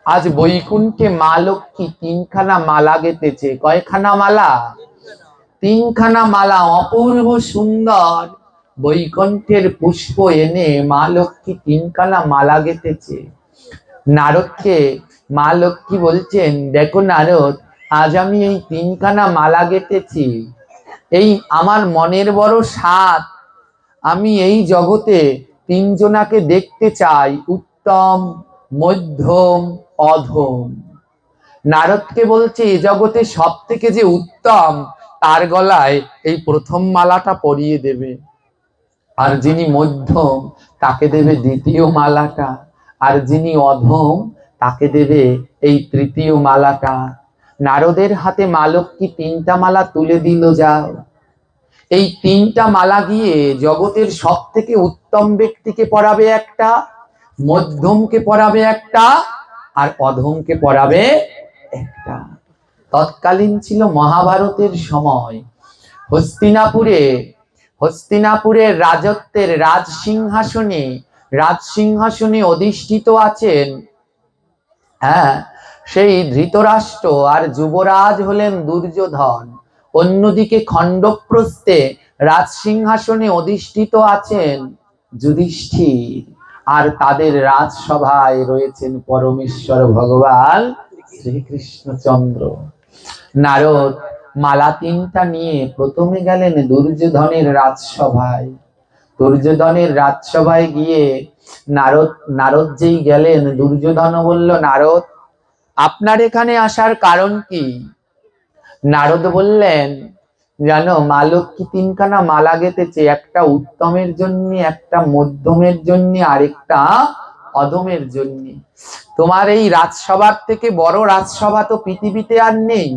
আজ বৈকুণ্ঠে মা লক্ষ্মী তিনখানা মালা গেঁথেছে। কয়খানা মালা? তিনখানা মালা, অপূর্ব সুন্দর বৈকুণ্ঠের পুষ্প এনে মা লক্ষ্মী তিনখানা মালা গেঁথেছে। নারদকে মা লক্ষ্মী বলছেন, দেখো নারদ, আজ আমি এই তিনখানা মালা গেঁথেছি, এই আমার মনের বড় স্বাদ, আমি এই জগতে তিনজনাকে দেখতে চাই, উত্তম, মধ্যম, অধম। নারদকে বলছে এ জগতে সব থেকে যে উত্তম তার গলায় এই প্রথম মালাটা পরিয়ে দেবে, আর যিনি মধ্যম তাকে দেবে দ্বিতীয় মালাটা, আর যিনি অধম তাকে দেবে এই তৃতীয় মালাটা। নারদের হাতে মা লক্ষ্মী তিনটা মালা তুলে দিল। যাও, এই তিনটা মালা গিয়ে জগতের সব থেকে উত্তম ব্যক্তিকে পরাবে একটা, মধ্যমকে পরাবে একটা, আর অধমকে পরাবে একটা। তৎকালীন ছিল মহাভারতের সময়। হস্তিনাপুরের রাজত্বের রাজসিংহাসনে অধিষ্ঠিত আছেন, হ্যাঁ, সেই ধৃতরাষ্ট্র, আর যুবরাজ হলেন দুর্যোধন। অন্যদিকে খণ্ডপ্রস্থে রাজসিংহাসনে অধিষ্ঠিত আছেন যুধিষ্ঠির, আর তাদের রাজসভায় রয়েছেন পরমেশ্বর ভগবান শ্রীকৃষ্ণচন্দ্র। নারদ মালা তিনটা নিয়ে প্রথমে গেলেন দুর্যোধনের রাজসভায়। দুর্যোধনের রাজসভায় গিয়ে নারদ যেই গেলেন, দুর্যোধন বলল, নারদ, আপনার এখানে আসার কারণ কি? নারদ বললেন, জানো, মা লক্ষ্মী তিনখানা মালা গেঁথেছে, একটা উত্তমের জন্য, একটা মধ্যমের জন্য, আরেকটা অধমের জন্য। তোমার এই রাজসভার থেকে বড় রাজসভা তো পৃথিবীতে আর নেই,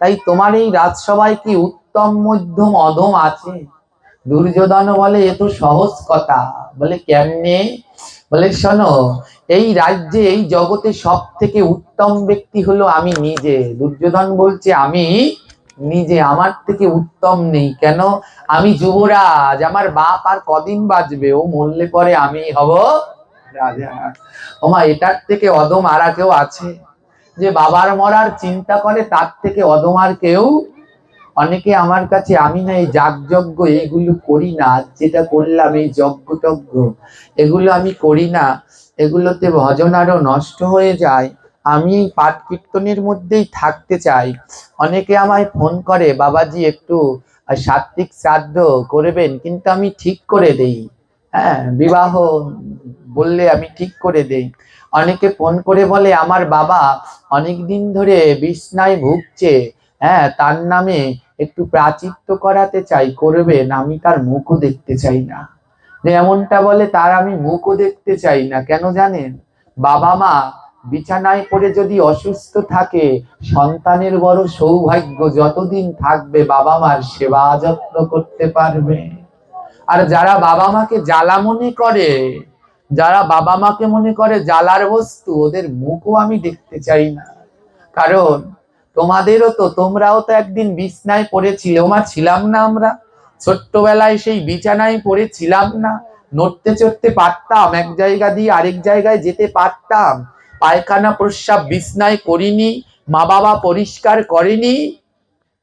তাই তোমার এই রাজসভায় কি উত্তম, মধ্যম, অধম আছে? দুর্যোধন বলে, এ তো সহজ কথা। বলে, কেমনে? বলে, শোনো, এই রাজ্যে, এই জগতে সব থেকে উত্তম ব্যক্তি হলো আমি নিজে। দুর্যোধন বলছে, আমি নিজে, আমার থেকে উত্তম নেই। কেন? আমি যুবরাজ, আমার বাপ আর কদিন বাঁচবে, ও মরলে পরে আমি হব রাজা। ওমা, এটার থেকে অধম আর কেউ আছে? যে বাবার মরার চিন্তা করে, তার থেকে অধম আর কেউ? অনেকে আমার কাছে, আমি না এই যাগযজ্ঞ এইগুলো করি না, যেটা করলাম এই যজ্ঞ এগুলো আমি করি না, এগুলোতে ভজন আরো নষ্ট হয়ে যায়, আমি এই পাঠ কীর্তনের মধ্যেই থাকতে চাই। অনেকে আমায় ফোন করে, বাবাজি একটু সাত্বিক শ্রাদ্ধ করবেন, কিন্তু আমি ঠিক করে দেই, হ্যাঁ, বিবাহ বললে আমি ঠিক করে দেই। অনেকে ফোন করে বলে, আমার বাবা অনেক দিন ধরে বিছনায় ভুগছে, হ্যাঁ, তার নামে একটু প্রাচিত্য করাতে চাই, করবেন? আমি তার মুখও দেখতে চাই না। যে এমনটা বলে, তার আমি মুখও দেখতে চাই না। কেন জানেন? বাবা মা বিছানায় পড়ে যদি অসুস্থ থাকে, সন্তানের বড় সৌভাগ্য, যতদিন থাকবে বাবা মার সেবা যত্ন করতে পারবে। আর যারা বাবা মাকে জ্বালা মনে করে, যারা বাবা মাকে মনে করে জ্বালার বস্তু, ওদের মুখও আমি দেখতে চাই না। কারণ তোমাদেরও তো, তোমরাও তো একদিন বিছনায় পড়েছিলে, ওমা, ছিলাম না আমরা? ছোট্টবেলায় সেই বিছানায় পড়েছিলাম না? নড়তে চড়তে পারতাম, এক জায়গা দিয়ে আরেক জায়গায় যেতে পারতাম, পায়খানা প্রস্রাব বিছনায় করিনি, মা বাবা পরিষ্কার করেনি।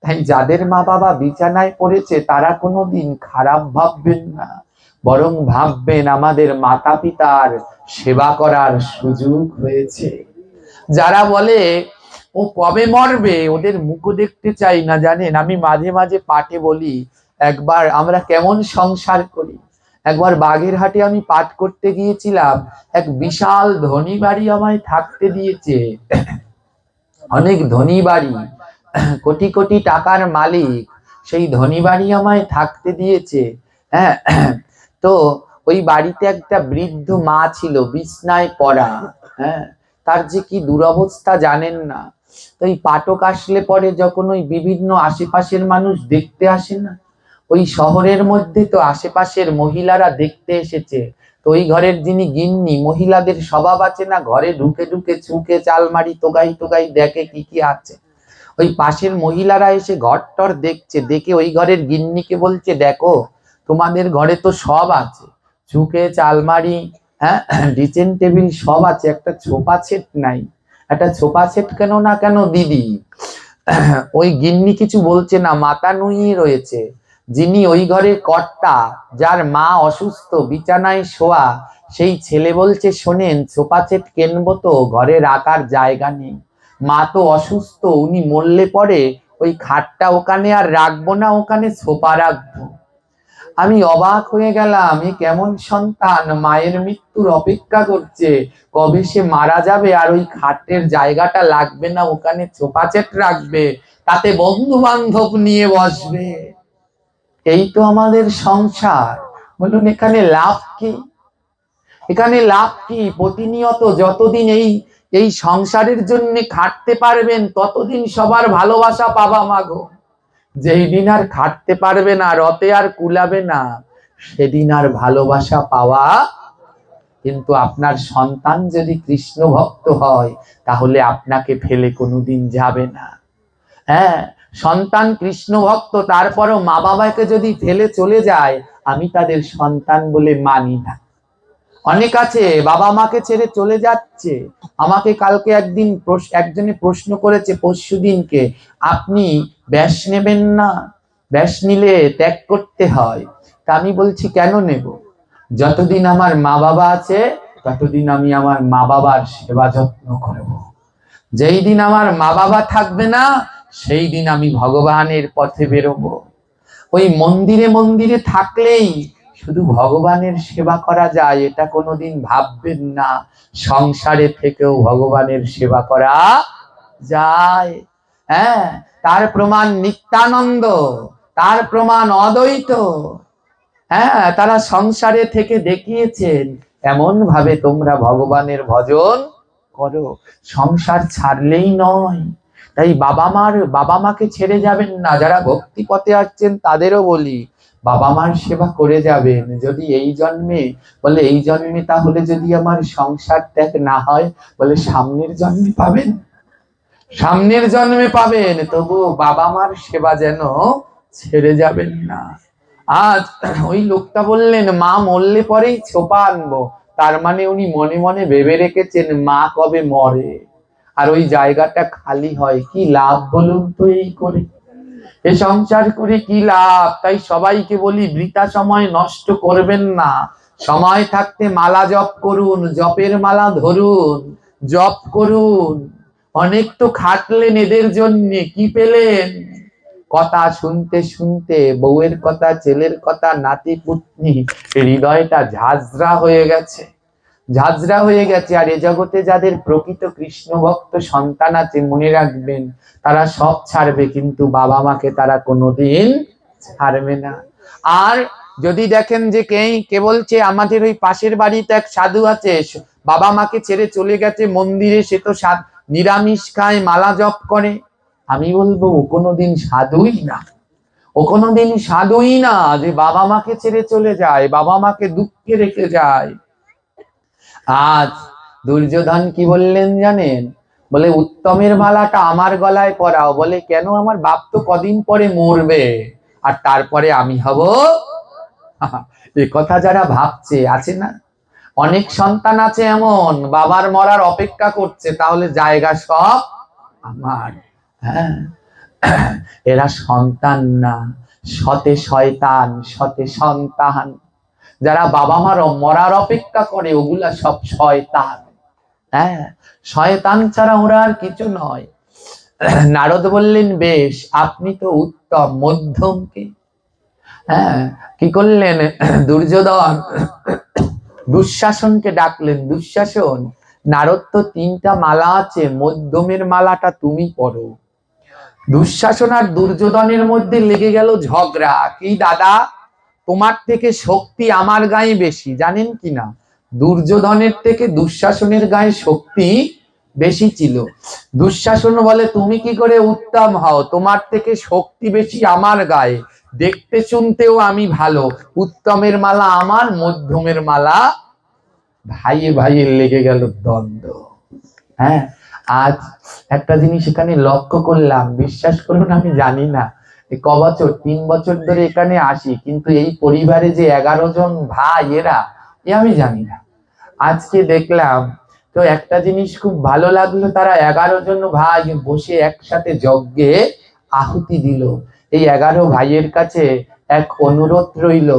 তাই যাদের মা বাবা বিছানায় পড়েছে তারা কোনোদিন খারাপ ভাববেন না, বরং ভাববেন আমাদের মাতা পিতার সেবা করার সুযোগ হয়েছে। যারা বলে ও কবে মরবে, ওদের মুখও দেখতে চাই না। জানেন, আমি মাঝে মাঝে পাঠে বলি, একবার আমরা কেমন সংসার করি। একবার বাগেরহাটে আমি পাঠ করতে গিয়েছিলাম, এক বিশাল ধনী বাড়ি আমায় থাকতে দিয়েছে, অনেক ধনী বাড়ি, কোটি কোটি টাকার মালিক, সেই ধনী বাড়ি আমায় থাকতে দিয়েছে। হ্যাঁ, তো ওই বাড়িতে একটা বৃদ্ধ মা ছিল, বিছনায় পড়া। হ্যাঁ, তার যে কি দুরবস্থা জানেন না। তো এই পাঠক আসলে পরে, যখন ওই বিভিন্ন আশেপাশের মানুষ দেখতে আসে না, ওই শহরের মধ্যে তো আশেপাশের মহিলারা দেখতে এসেছে, তো ওই ঘরের যিনি গিন্নি, মহিলাদের স্বভাব আছে না, ঘরে ঢুকে ঢুকে চুকে চালমারি তোগাই তোগাই দেখে কি কি আছে। ওই পাশের মহিলারা এসে ঘরটর দেখছে, দেখে ওই ঘরের গিন্নিকে বলছে, দেখো, তোমাদের ঘরে তো সব আছে, চুকে চালমারি, হ্যাঁ, কিচেন টেবিল সব আছে, একটা ছোপা ছেট নাই। একটা ছোপা সেট কেন না কেন দিদি, ওই গিন্নি কিছু বলছে না, মাথা নুইয়ে রয়েছে। যিনি ওই ঘরের কর্তা, যার মা অসুস্থ, বিছানায় শোয়া, সেই ছেলে বলছে শোনেন সোফা সেট কিনবো তো, ঘরে রাখার জায়গা নেই, মা তো অসুস্থ, উনি মরলে পরে ওই খাটটা ওখানে আর রাখবো না, ওখানে সোফা রাখবো। আমি অবাক হয়ে গেলাম, এ কেমন সন্তান, মায়ের মৃত্যুর অপেক্ষা করছে, কবে সে মারা যাবে আর ওই খাটের জায়গাটা লাগবে না, ওখানে সোফা সেট রাখবে, তাতে বন্ধু বান্ধব নিয়ে বসবে। এই তো আমাদের সংসার। বলুন এখানে লাভ কি? এখানে লাভ কি? প্রতিনিয়ত যতদিন এই এই সংসারের জন্য খাটতে পারবেন ততদিন সবার ভালোবাসা পাবা মাগো। যেই দিন আর খাটতে পারবে না, রতে আর কুলাবে না, সেদিন আর ভালোবাসা পাওয়া। কিন্তু আপনার সন্তান যদি কৃষ্ণ ভক্ত হয় তাহলে আপনাকে ফেলে কোনোদিন যাবে না। হ্যাঁ, সন্তান কৃষ্ণ ভক্ত, তারপরও মা বাবাকে যদি ফেলে চলে যায়, আমি তাদের সন্তান বলে মানি না। অনেক আছে বাবা মাকে ছেড়ে চলে যাচ্ছে। আমাকে কালকে একজনে প্রশ্ন করেছে, পরশু দিনকে, আপনি ব্যাস নেবেন না? ব্যাস নিলে ত্যাগ করতে হয়। তা আমি বলছি কেন নেব? যতদিন আমার মা বাবা আছে ততদিন আমি আমার মা বাবার সেবা যত্ন করব। যেই দিন আমার মা বাবা থাকবে না, সেই দিন আমি ভগবানের পথে বেরোবো। ওই মন্দিরে মন্দিরে থাকলেই শুধু ভগবানের সেবা করা যায় এটা কোনোদিন ভাববেন না। সংসারে থেকেও ভগবানের সেবা করা যায়। হ্যাঁ, তার প্রমাণ নিত্যানন্দ, তার প্রমাণ অদ্বৈত। হ্যাঁ, তারা সংসারে থেকে দেখিয়েছেন এমন ভাবে তোমরা ভগবানের ভজন করো। সংসার ছাড়লেই নয়, তাই বাবা মাকে ছেড়ে যাবেন না। যারা ভক্তি পথে আসছেন তাদেরও বলি, বাবা মার সেবা করে যাবেন। যদি এই জন্মে, বলে এই জন্মে তাহলে যদি আমার সংসার ত্যাগ না হয়, বলে সামনের জন্মে পাবেন, সামনের জন্মে পাবেন, তবু বাবা মার সেবা যেন ছেড়ে যাবেন না। আজ ওই লোকটা বললেন মা মরলে পরেই ছোপা আনবো, তার মানে উনি মনে মনে ভেবে রেখেছেন মা কবে মরে আর ওই জায়গাটা খালি হয়। কি লাভ বলুন তো এই করে? এ সংসার করে কি লাভ? তাই সবাইকে বলি বৃথা সময় নষ্ট করবেন না। সময় থাকতে মালা জপ করুন, জপের মালা ধরুন, জপ করুন। অনেক তো খাটলেন এদের জন্য, কি পেলেন? কথা শুনতে শুনতে বউয়ের কথা, ছেলের কথা, নাতি পুতনি, হৃদয়টা ঝাঁঝরা হয়ে গেছে, ঝাঁঝরা হয়ে গেছে। আর এ জগতে যাদের প্রকৃত কৃষ্ণ ভক্ত সন্তান আছে, মনে রাখবেন তারা সব ছাড়বে, কিন্তু বাবা মাকে তারা কোনোদিন ছাড়বে না। আর যদি দেখেন যে কে বলছে আমাদের ওই পাশের বাড়িতে এক সাধু আছে, বাবা মাকে ছেড়ে চলে গেছে মন্দিরে, সে তো নিরামিষ খায়, মালা জপ করে, আমি বলবো ও কোনোদিন সাধুই না, ও কোনোদিন সাধুই না যে বাবা মাকে ছেড়ে চলে যায়, বাবা মাকে দুঃখে রেখে যায়। আজ দুর্যোধন কি বললেন জানেন? বলে উত্তমের মালাটা আমার গলায় পরাও। বলে কেন? আমার বাপ তো কদিন পরে মরবে আর তারপরে আমি হব। এ কথা যারা ভাবছে, আছে না অনেক সন্তান আছে এমন, বাবার মরার অপেক্ষা করছে, তাহলে জায়গা সব আমার। হ্যাঁ, এরা সন্তান না, সতে শয়তান, সতে সন্তান। যারা বাবা মার মরার অপেক্ষা করে ওগুলা সব শয়তান। হ্যাঁ, শয়তান ছাড়া ওরা আর কিছু নয়। নারদ বললেন বেশ, আপনি তো উত্তম, মধ্যম কে? হ্যাঁ, কি করলেন? দুর্যোধন দুঃশাসনকে ডাকলেন, দুঃশাসন, নারদ তো 3টা মালা আছে, মধ্যমের মালাটা তুমি পরো। দুঃশাসন আর দুর্যোধনের মধ্যে লেগে গেল ঝগড়া। কি দাদা, তোমার থেকে শক্তি আমার গায়ে বেশি, জানেন কিনা? দুর্যোধনের থেকে দুঃশাসনের গায়ে শক্তি বেশি ছিল। দুঃশাসন বলে তুমি কি করে উত্তম হও, তোমার থেকে শক্তি বেশি আমার গায়ে, দেখতে শুনতেও আমি ভালো, উত্তমের মালা আমার, মধ্যমের মালা। ভাইয়ে ভাইয়ে লেগে গেল দ্বন্দ্ব। হ্যাঁ, আজ একটা জিনিস এখানে লক্ষ্য করলাম, বিশ্বাস করুন আমি জানি না ক বছর, 3 বছর ধরে এখানে আসি, কিন্তু এই পরিবারে যে 11 জন ভাই, এরা আমি জানি না। আজকে দেখলাম তো একটা জিনিস খুব ভালো লাগলো, তারা 11 জন ভাই বসে একসাথে যজ্ঞে আহুতি দিল। এই 11 ভাইয়ের কাছে এক অনুরোধ রইল,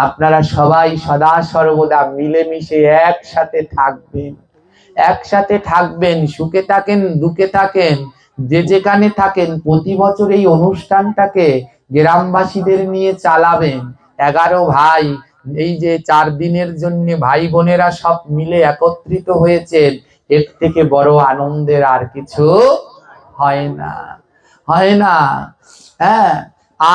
আপনারা সবাই সদা সর্বদা মিলেমিশে একসাথে থাকবেন, একসাথে থাকবেন, সুখে থাকেন দুঃখে থাকেন, যে যেখানে থাকেন প্রতি বছর এই অনুষ্ঠানটাকে গ্রামবাসীদের নিয়ে চালাবেন। 11 ভাই এই যে 4 দিনের জন্য ভাই বোনেরা সব মিলে একত্রিত হয়েছেন, এর থেকে বড় আনন্দের আর কিছু হয় না, হয় না। হ্যাঁ,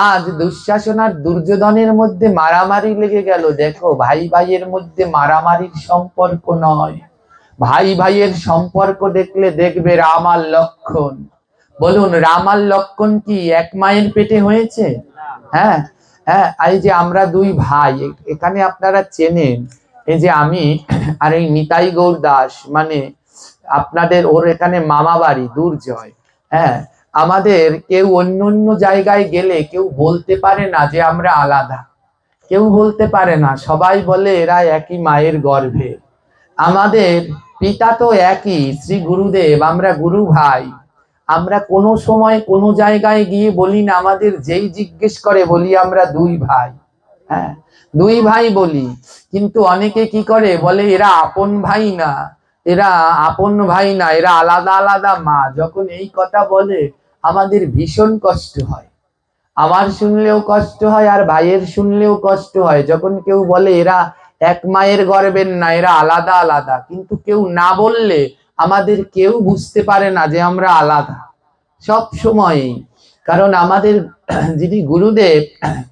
আজ দুঃশাসন আর দুর্যোধনের মধ্যে মারামারি লেগে গেল। দেখো, ভাই ভাইয়ের মধ্যে মারামারির সম্পর্ক নয়, ভাই ভাইয়ের সম্পর্ক দেখলে দেখবে রাম আর লক্ষণ। বলুন, রাম আর লক্ষণ কি এক মায়ের পেটে হয়েছে? হ্যাঁ, হ্যাঁ, এই যে আমরা দুই ভাই, এখানে আপনারা চেনেন, এই যে আমি আর এই নিতাই গৌর দাস, মানে আপনাদের ওর এখানে মামা বাড়ি দুর্জয়। হ্যাঁ, আমাদের কেউ অন্য অন্য জায়গায় গেলে কেউ বলতে পারে না যে আমরা আলাদা, কেউ বলতে পারে না, সবাই বলে এরা একই মায়ের গর্ভে। আমাদের পিতা তো একই, শ্রী গুরুদেব, আমরা গুরু ভাই। আমরা কোনো সময় কোনো জায়গায় গিয়ে বলি না, আমাদের যেই জিজ্ঞেস করে বলি আমরা দুই ভাই। হ্যাঁ, দুই ভাই বলি, কিন্তু অনেকে কি করে বলে এরা আপন ভাই না, এরা আপন ভাই না, এরা আলাদা আলাদা মা। যখন এই কথা বলে আমাদের ভীষণ কষ্ট হয়, আমার শুনলেও কষ্ট হয় আর ভাইয়ের শুনলেও কষ্ট হয়। যখন কেউ বলে এরা এক মায়ের গর্ভের না, এরা আলাদা আলাদা, কিন্তু কেউ না বললে আমাদের কেউ বুঝতে পারে না যে আমরা আলাদা সব সময়। কারণ আমাদের যিনি গুরুদেব,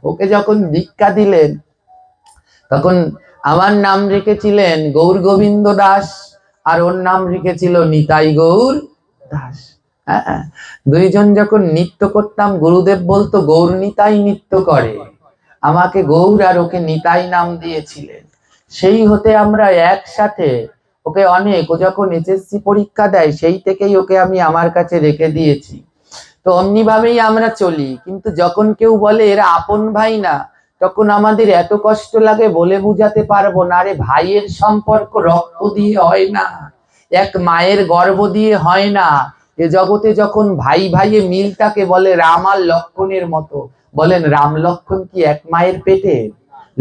ওকে যখন দীক্ষা দিলেন তখন আমার নাম রেখেছিলেন গৌর গোবিন্দ দাস, আর ওর নাম রেখেছিল নিতাই গৌর দাস। হ্যাঁ, দুইজন যখন নৃত্য করতাম গুরুদেব বলতো গৌর নিতাই নৃত্য করে, আমাকে গৌর আর ওকে নিতাই নাম দিয়েছিলেন। সেই হতে আমরা একসাথে, ওকে অনেক, ও যখন এইচএসসি পরীক্ষা দেয় সেই থেকেই ওকে আমি আমার কাছে রেখে দিয়েছি। তো অমনি ভাবেই আমরা চলি। কিন্তু যখন কেউ বলে এরা আপন ভাই না, তখন আমাদের এত কষ্ট লাগে বলে বুঝাতে পারবো না। আরে ভাইয়ের সম্পর্ক রক্ত দিয়ে হয় না, এক মায়ের গর্ভ দিয়ে হয় না। এ জগতে যখন ভাই ভাইয়ে মিল থাকে, বলে রাম আর লক্ষণের মতো। বলেন, রাম লক্ষণ কি এক মায়ের পেটে?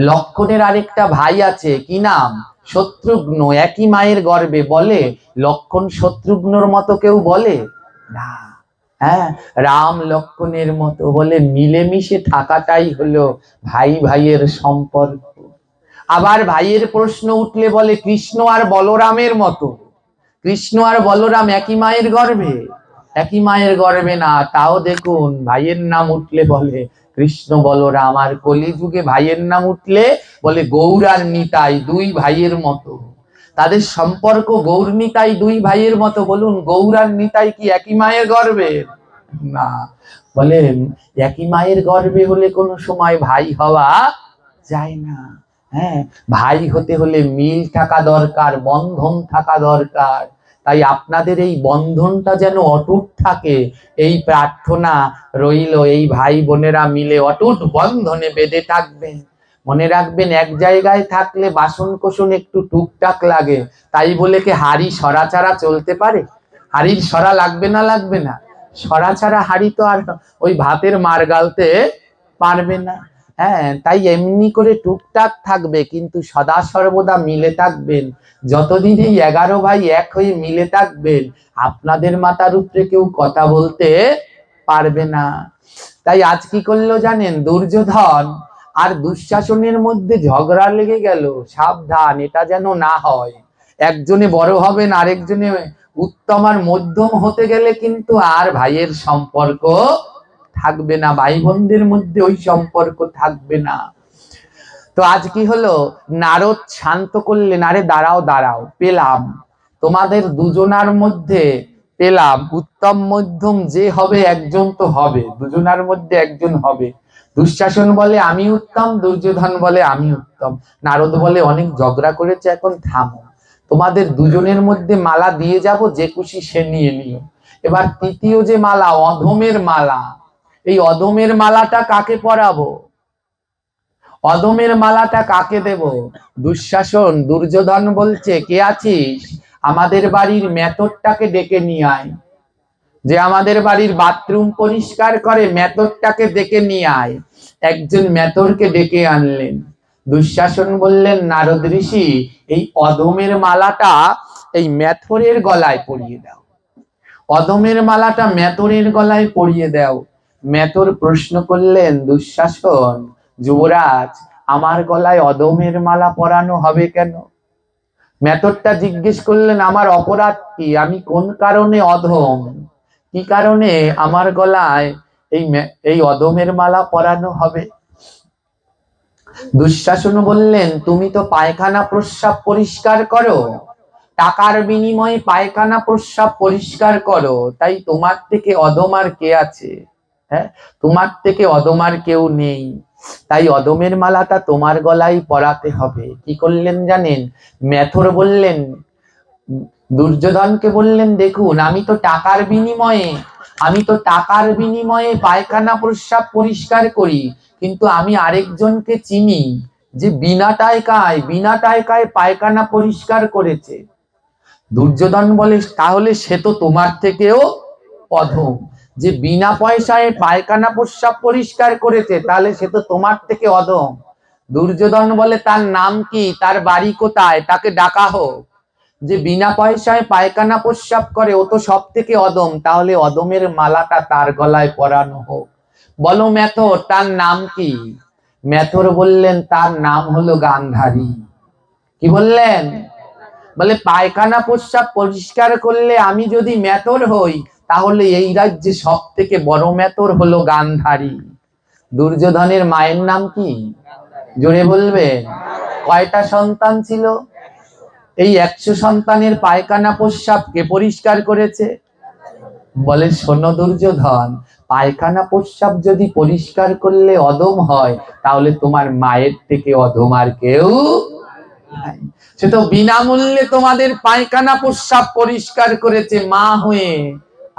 লক্ষণের আরেকটা ভাই আছে, কি নাম? শত্রুঘ্ন, একই মায়ের গর্ভে। বলে লক্ষণ শত্রুঘ্নর মতো কেউ বলে না। হ্যাঁ, রাম লক্ষণের মতো, বলে মিলেমিশে থাকাটাই হলো ভাই ভাইয়ের সম্পর্ক। আবার ভাইয়ের প্রশ্ন উঠলে বলে কৃষ্ণ আর বলরামের মতো। কৃষ্ণ আর বলরাম একই মায়ের গর্ভে? একই মায়ের গর্ভে না। তাও দেখুন, ভাইয়ের নাম উঠলে বলে কৃষ্ণ বলরাম, আর কলিযুগে ভাইয়ের নাম উঠলে বলে গৌর আর নিতাই, দুই ভাইয়ের মতো। তাদের সম্পর্ক গৌর নিতাই দুই ভাইয়ের মতো। বলুন, গৌর আর নিতাই কি একই মায়ের গর্ভে? না। বলেন, একই মায়ের গর্ভে হলে কোনো সময় ভাই হওয়া যায় না। হ্যাঁ, ভাই হতে হলে মিল থাকা দরকার, বন্ধন থাকা দরকার। তাই আপনাদের এই বন্ধনটা যেন অটুট থাকে, এই প্রার্থনা রইল। এই ভাই বোনেরা মিলে অটুট বন্ধনে বেঁধে থাকবেন। মনে রাখবেন, এক জায়গায় থাকলে বাসন কোসন একটু টুকটাক লাগে, তাই বলে কি হাড়ি সরা ছাড়া চলতে পারে? হাড়ির সরা লাগবে না, লাগবে না? সরা ছাড়া হাড়ি তো আর ওই ভাতের মার গালতে পারবে না। হ্যাঁ, তাই এমনি করে টুকটাক থাকবে, কিন্তু সদা সর্বদা মিলে থাকবেন। যতদিন এই 11 ভাই এক হয়ে মিলে থাকবেন, আপনাদের মাথার উপরে কেউ কথা বলতে পারবে না। তাই আজ কি করলো জানেন? দুর্যোধন আর দুঃশাসনের মধ্যে ঝগড়া লেগে গেল। সাবধান, এটা যেন না হয়। একজনে বড় হবেন, আরেকজনে উত্তম আর মধ্যম হতে গেলে কিন্তু আর ভাইয়ের সম্পর্ক থাকবে না, ভাই বোনদের মধ্যে ওই সম্পর্ক থাকবে না। তো আজ কি হলো? নারদ শান্ত করলেন, আরে দাঁড়াও দাঁড়াও, পেলাম তোমাদের দুজনার মধ্যে, পেলাম উত্তম মধ্যম যে হবে একজন তো হবে, দুজনার মধ্যে একজন হবে। দুঃশাসন বলে আমি উত্তম, দুর্যোধন বলে আমি উত্তম। নারদ বলে অনেক ঝগড়া করেছে, এখন থামো, তোমাদের দুজনের মধ্যে মালা দিয়ে যাব, যে খুশি সে নিয়ে নিও। এবার তৃতীয় যে মালা, অধমের মালা, এই অধমের মালাটা কাকে পরাবো? অধমের মালাটা কাকে দেব? দুঃশাসন, দুর্যোধন বলছে কে আছিস? আমাদের বাড়ির মেথরটাকে ডেকে নিয়ে আয়, যে আমাদের বাড়ির বাথরুম পরিষ্কার করে মেথরটাকে ডেকে নিয়ে আয়। একজন মেথরকে ডেকে আনলেন। দুঃশাসন বললেন, নারদ ঋষি, এই অধমের মালাটা এই মেথরের গলায় পরিয়ে দাও, অধমের মালাটা মেথরের গলায় পরিয়ে দাও। মেথর প্রশ্ন করলেন, দুঃশাসন, যুবরাজ, আমার গলায় অধমের মালা পরানো হবে কেন? মেথরটা জিজ্ঞেস করলেন, আমার অপরাধ কি? আমি কোন কারণে অধম? কি কারণে আমার গলায় এই অধমের মালা পরানো হবে? দুঃশাসন বললেন, তুমি তো পায়খানা প্রস্রাব পরিষ্কার করো, টাকার বিনিময়ে পায়খানা প্রস্রাব পরিষ্কার করো, তাই তোমার থেকে অধম আর কে আছে? হ্যাঁ, তোমার থেকে অধম আর কেউ নেই, তাই অধমের মালাটা তোমার গলায় পরাতে হবে। কি করলেন জানেন? মেথর বললেন, দুর্যোধনকে বললেন, দেখুন, আমি তো টাকার বিনিময়ে পায়খানা প্রস্রাব পরিষ্কার করি, কিন্তু আমি আরেকজনকে চিনি যে বিনা টাকায় পায়খানা পরিষ্কার করেছে। দুর্যোধন বলে, তাহলে সে তো তোমার থেকেও অধম। যে বিনা পয়সায় পায়খানা প্রস্রাব পরিষ্কার করেছে, তাহলে সে তো তোমার থেকে অধম। দুর্যোধন বলে, তার নাম কি, তার বাড়ি কোথায়, তাকে ডাকা হোক। যে বিনা পয়সায় পায়খানা প্রস্রাব করে, ও তো সব থেকে অধম, তাহলে অধমের মালাটা তার গলায় পরানো হোক। বলো মেথর, তার নাম কি? মেথর বললেন, তার নাম হলো গান্ধারী। কি বললেন? বলে, পায়খানা প্রস্রাব পরিষ্কার করলে আমি যদি মেথর হই, তাহলে এই রাজ্যে সব থেকে বড় মেথর হলো গান্ধারী। দুর্যোধনের মায়ের নাম কি? জোরে বলবেন। কয়টা সন্তান ছিল? এই 100 সন্তানের পায়খানা প্রস্রাব কে পরিষ্কার করেছে? বলে, শোনো দুর্যোধন, পায়খানা প্রস্রাব যদি পরিষ্কার করলে অধম হয়, তাহলে তোমার মায়ের থেকে অধম আর কেউ নাই। সে তো বিনামূল্যে তোমাদের পায়খানা প্রস্রাব পরিষ্কার করেছে মা হয়ে।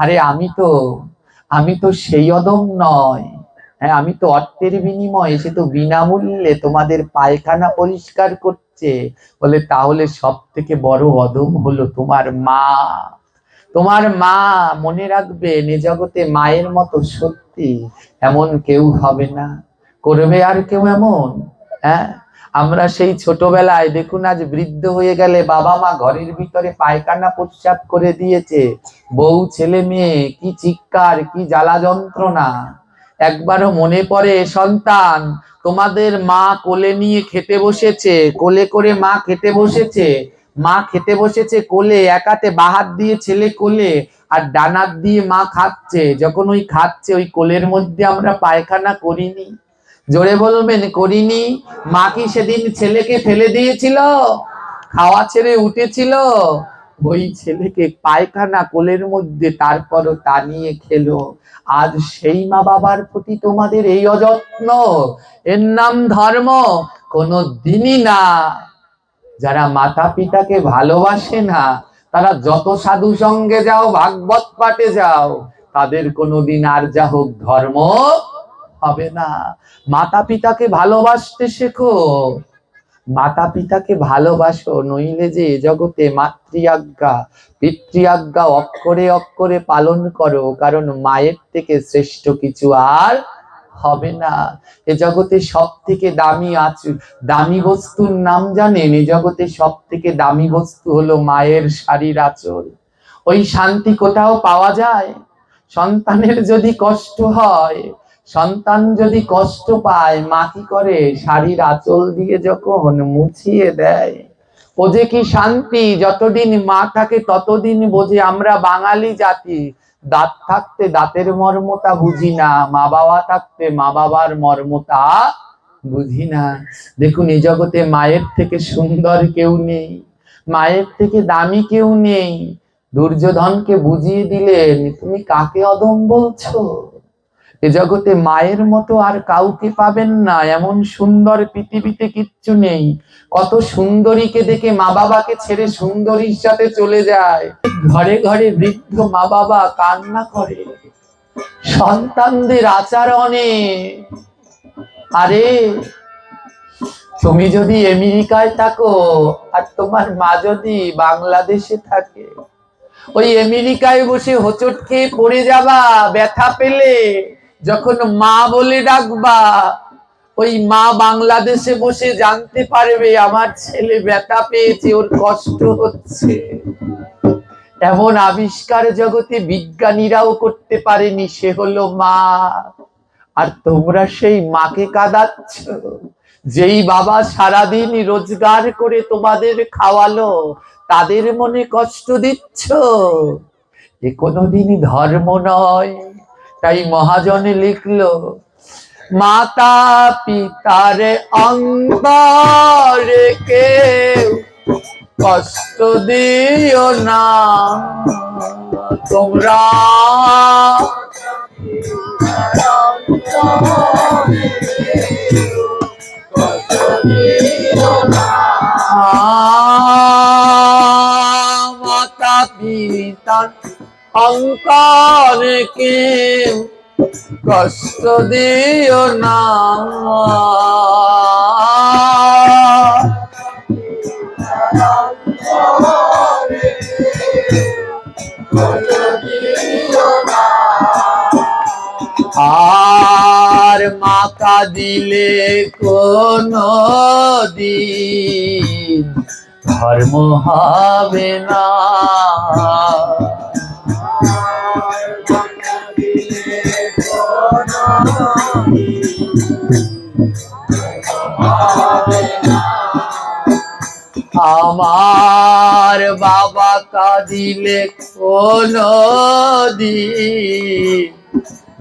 আরে আমি তো সেই অধম নয়। হ্যাঁ, আমি তো অর্থের বিনিময়ে, সে তো বিনামূল্যে তোমাদের পায়খানা পরিষ্কার করছে। বলে, তাহলে সব থেকে বড় অধম হলো তোমার মা। তোমার মা, মনে রাখবে, এ জগতে মায়ের মতো সত্যি এমন কেউ হবে না। করবে আর কেউ এমন? হ্যাঁ, আমরা সেই ছোটবেলায় দেখুন, আজ বৃদ্ধ হয়ে গেলে বাবা মা ঘরের ভিতরে পায়খানা প্রস্রাব করে দিয়েছে, বউ ছেলে মেয়ে কি চিৎকার, কি জ্বালা যন্ত্রণা। একবারও মনে পড়ে, সন্তান, তোমাদের মা কোলে নিয়ে খেতে বসেছে, কোলে করে মা খেতে বসেছে কোলে, এক হাতে বাহাত দিয়ে ছেলে কোলে, আর ডানাত দিয়ে মা খাচ্ছে। যখন ওই খাচ্ছে, ওই কোলের মধ্যে আমরা পায়খানা করিনি? জোরে বলবেন, করিনি? মা কি সেদিন ছেলেকে ফেলে দিয়েছিল? খাওয়া ছেড়ে উঠেছিল? ওই ছেলেকে পায়খানা কোলের মধ্যে তারপরও তা নিয়ে খেলো। আজ সেই মা বাবার প্রতি তোমাদের এই অযত্ন, এর নাম ধর্ম? কোনো দিনই না। যারা মাতা পিতাকে ভালোবাসে না, তারা যত সাধু সঙ্গে যাও, ভাগবত পাঠে যাও, তাদের কোনোদিন আর যা হোক ধর্ম হবে না। মাতা পিতাকে ভালোবাসতে শেখো, মাতা পিতাকে ভালোবাসো, নইলে যে জগতে মাতৃ আজ্ঞা পিতৃ আজ্ঞা অক্ষরে অক্ষরে পালন করো, কারণ মায়ের থেকে শ্রেষ্ঠ কিছু আর হবে না। এ জগতে সব থেকে দামি বস্তুর নাম জানেন? এ জগতে সব থেকে দামি বস্তু হলো মায়ের শাড়ির আঁচল। ওই শান্তি কোথাও পাওয়া যায়? সন্তানের যদি কষ্ট হয়, সন্তান যদি কষ্ট পায়, মা কি করে? শাড়ির আঁচল দিয়ে যখন মুছিয়ে দেয়, ও যে কি শান্তি! যতদিন মা থাকে ততদিন বোঝে। আমরা বাঙালি জাতি, দাঁত থাকতে দাঁতের মর্মতা বুঝি না, মা বাবা থাকতে মা বাবার মর্মতা বুঝি না। দেখুন, এই জগতে মায়ের থেকে সুন্দর কেউ নেই, মায়ের থেকে দামি কেউ নেই। দুর্যোধনকে বুঝিয়ে দিলেন, তুমি কাকে অধম বলছো? এ জগতে মায়ের মতো আর কাউকে পাবেন না, এমন সুন্দর পৃথিবীতে কিচ্ছু নেই। কত সুন্দরীকে দেখে মা বাবাকে ছেড়ে সুন্দরীর সাথে চলে যায়। ঘরে ঘরে বৃদ্ধ মা বাবা কান্না করে সন্তানদের আচরণে। আরে তুমি যদি আমেরিকায় থাকো আর তোমার মা যদি বাংলাদেশে থাকে, ওই আমেরিকায় বসে হোঁচট খেয়ে পড়ে যাবা ব্যথা পেলে, যখন মা বলে ডাকবা ওই মা বাংলাদেশে বসে জানতে পারবে আমার ছেলে ব্যথা পেয়েছে, ওর কষ্ট হচ্ছে। এমন আবিষ্কার জগতে বিজ্ঞানীরাও করতে পারেনি, সে হলো মা। আর তোমরা সেই মাকে কাঁদাচ্ছ, যেই বাবা সারাদিন রোজগার করে তোমাদের খাওয়ালো, তাদের মনে কষ্ট দিচ্ছ। এ কোনোদিন ধর্ম নয়। তাই মহাজনে লিখলো, মাতা পিতার অন্তরে কেউ কষ্ট দিও না তোমরা, মাতা পিতার অন্তরে কেউ কষ্ট দিও না। আর মাতা দিলে কোনো দিন ধর্ম হবে না। আমার বাবা কাঁদিলে কোনো দিন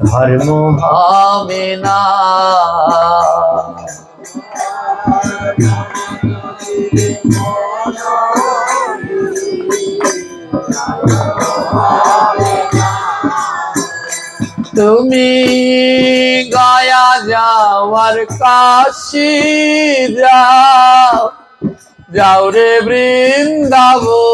ধর্ম হবে না। তুমি গয়া যাওয়ার কাশি যাও, যাও রে বৃন্দাবন।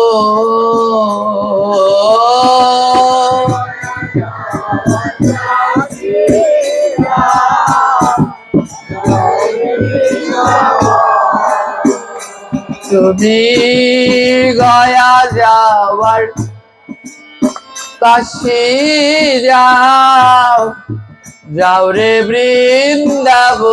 তুমি গয়া যাওয়ার কাশি যাও, যাও রে বৃন্দাবন।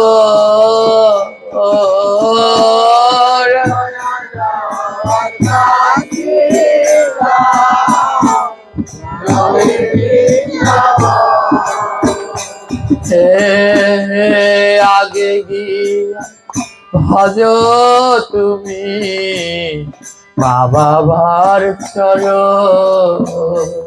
আগে গিয়া ভজ তুমি মা বাবার চরণ।